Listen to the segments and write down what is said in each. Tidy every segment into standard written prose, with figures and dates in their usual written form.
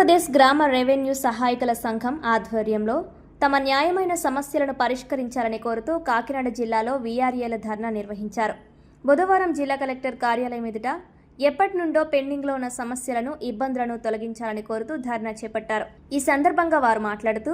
ఆంధ్రప్రదేశ్ గ్రామ రెవెన్యూ సహాయకుల సంఘం ఆధ్వర్యంలో తమ న్యాయమైన సమస్యలను పరిష్కరించాలని కోరుతూ కాకినాడ జిల్లాలో వీఆర్ఏల ధర్నా నిర్వహించారు. బుధవారం జిల్లా కలెక్టర్ కార్యాలయం ఎదుట ఎప్పటి నుండో పెండింగ్లో ఉన్న సమస్యలను, ఇబ్బందులను తొలగించాలని కోరుతూ ధర్నా చేపట్టారు. ఈ సందర్భంగా వారు మాట్లాడుతూ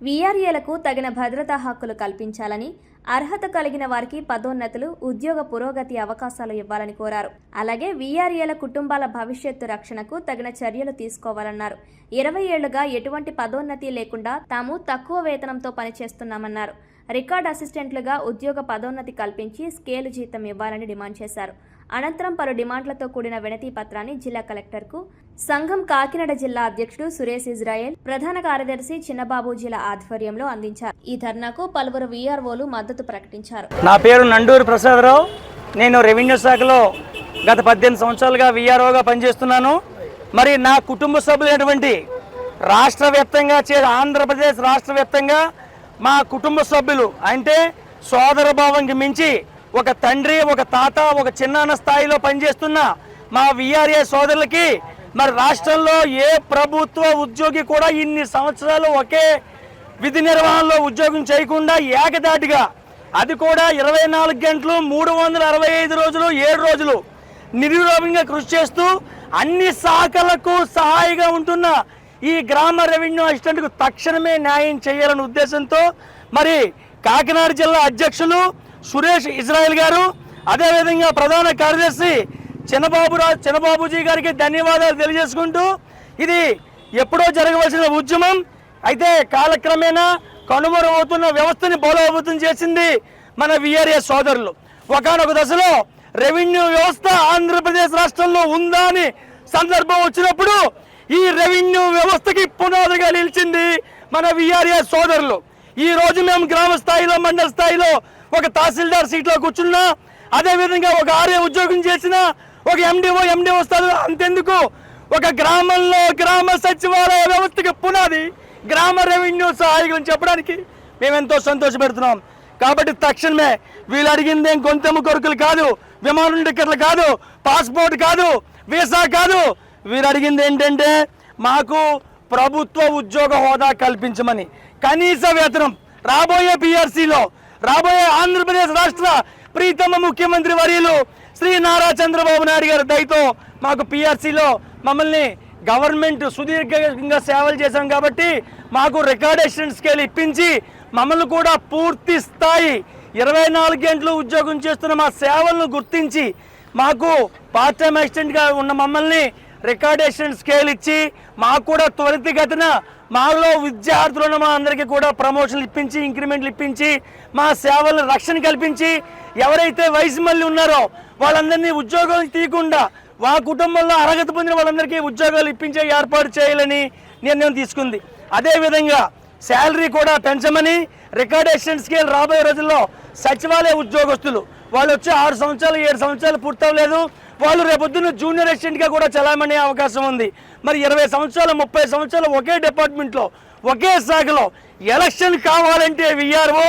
వీఆర్ఏలకు తగిన భద్రతా హక్కులు కల్పించాలని, అర్హత కలిగిన వారికి పదోన్నతులు, ఉద్యోగ పురోగతి అవకాశాలు ఇవ్వాలని కోరారు. అలాగే వీఆర్ఏల కుటుంబాల భవిష్యత్తు రక్షణకు తగిన చర్యలు తీసుకోవాలన్నారు. 20 ఏళ్లుగా ఎటువంటి పదోన్నతి లేకుండా తాము తక్కువ వేతనంతో పనిచేస్తున్నామన్నారు. రికార్డ్ అసిస్టెంట్లుగా ఉద్యోగ పదోన్నతి కల్పించి స్కేలు జీతం ఇవ్వాలని డిమాండ్ చేశారు. అనంతరం పలు డిమాండ్లతో కూడిన వినతి పత్రాన్ని జిల్లా కలెక్టర్కు సంఘం కాకినాడ జిల్లా అధ్యక్షుడు సురేష్ ఇజ్రాయెల్, ప్రధాన కార్యదర్శి చిన్నబాబూజీల ఆధ్వర్యంలో అందించారు. ఈ ధర్నాకు పలువురు వీఆర్ఓలు మద్దతు ప్రకటించారు. నా పేరు నండూరి ప్రసాదరావు. నేను రెవెన్యూ శాఖలో గత 18 సంవత్సరాలుగా వీఆర్ఓగా పనిచేస్తున్నాను. మరి నా కుటుంబ సభ్యులైనటువంటి రాష్ట్ర వ్యాప్తంగా ఆంధ్రప్రదేశ్ రాష్ట్ర వ్యాప్తంగా మా కుటుంబ సభ్యులు అంటే సోదర భావంకి మించి ఒక తండ్రి, ఒక తాత, ఒక చిన్నాన్న స్థాయిలో పనిచేస్తున్న మా వీఆర్ఏ సోదరులకి మరి రాష్ట్రంలో ఏ ప్రభుత్వ ఉద్యోగి కూడా ఇన్ని సంవత్సరాలు ఒకే విధి నిర్వహణలో ఉద్యోగం చేయకుండా ఏకదాటిగా, అది కూడా 24 గంటలు 365 రోజులు 7 రోజులు నిర్విరామంగా కృషి చేస్తూ అన్ని శాఖలకు సహాయంగా ఉంటున్న ఈ గ్రామ రెవెన్యూ అసిస్టెంట్కు తక్షణమే న్యాయం చేయాలనే ఉద్దేశంతో మరి కాకినాడ జిల్లా అధ్యక్షులు సురేష్ ఇజ్రాయెల్ గారు, అదేవిధంగా ప్రధాన కార్యదర్శి చిన్నబాబూజీ గారికి ధన్యవాదాలు తెలియజేసుకుంటూ, ఇది ఎప్పుడో జరగవలసిన ఉద్యమం అయితే కాలక్రమేణా కనుమరుగవుతున్న వ్యవస్థని బలోపేతం చేసింది మన వీఆర్ఏ సోదరులు. ఒకానొక దశలో రెవెన్యూ వ్యవస్థ ఆంధ్రప్రదేశ్ రాష్ట్రంలో ఉందా అని సందర్భం వచ్చినప్పుడు ఈ రెవెన్యూ వ్యవస్థకి పునాదిగా నిలిచింది మన వీఆర్ఏ సోదరులు. ఈ రోజు మేము గ్రామ స్థాయిలో, మండల స్థాయిలో ఒక తహసీల్దార్ సీట్లో కూర్చున్నా, అదేవిధంగా ఒక ఆర్ఏ ఉద్యోగం చేసిన, ఒక ఎండిఓ స్థాయిలో, అంతెందుకు ఒక గ్రామంలో గ్రామ సచివాలయ వ్యవస్థకి పునాది గ్రామ రెవెన్యూ సహాయకులను చెప్పడానికి మేమెంతో సంతోషపెడుతున్నాం. కాబట్టి తక్షణమే వీళ్ళు అడిగిందేం గొంతెమ్మ కొరకులు కాదు, విమానం టికెట్లు కాదు, పాస్పోర్ట్ కాదు, వీసా కాదు. వీరు అడిగింది ఏంటంటే మాకు ప్రభుత్వ ఉద్యోగ హోదా కల్పించమని, కనీస వేతనం రాబోయే పిఆర్సీలో, రాబోయే ఆంధ్రప్రదేశ్ రాష్ట్ర ప్రీతమ ముఖ్యమంత్రి వర్యులు శ్రీ నారా చంద్రబాబు నాయుడు గారి దయతో మాకు పిఆర్సీలో మమ్మల్ని గవర్నమెంట్ సుదీర్ఘంగా సేవలు చేశాం కాబట్టి మాకు రికార్డ్ అసిస్టెంట్ స్కేల్ ఇప్పించి మమ్మల్ని కూడా పూర్తి స్థాయి 24 గంటలు ఉద్యోగం చేస్తున్న మా సేవలను గుర్తించి మాకు పార్ట్ టైం అసిస్టెంట్గా ఉన్న మమ్మల్ని రికార్డ్ అసిస్టెంట్ స్కేల్ ఇచ్చి మాకు కూడా త్వరితగతిన మాలో విద్యార్థులు ఉన్న మా అందరికీ కూడా ప్రమోషన్లు ఇప్పించి, ఇంక్రిమెంట్లు ఇప్పించి, మా సేవలను రక్షణ కల్పించి, ఎవరైతే వయసు మళ్ళీ ఉన్నారో వాళ్ళందరినీ ఉద్యోగాలు తీయకుండా మా కుటుంబంలో అర్హత పొందిన వాళ్ళందరికీ ఉద్యోగాలు ఇప్పించే ఏర్పాటు చేయాలని నిర్ణయం తీసుకుంది. అదేవిధంగా శాలరీ కూడా పెంచమని, రికార్డ్ అసిస్టెంట్ స్కేల్ రాబోయే రోజుల్లో సచివాలయ ఉద్యోగస్తులు వాళ్ళు వచ్చి 6 సంవత్సరాలు 7 సంవత్సరాలు పూర్తవలేదు, వాళ్ళు రేపొద్దున జూనియర్ అసిస్టెంట్గా కూడా చలామణి అవకాశం ఉంది. మరి 20 సంవత్సరాలు 30 సంవత్సరాలు ఒకే డిపార్ట్మెంట్లో, ఒకే శాఖలో ఎలక్షన్ కావాలంటే వీఆర్ఓ,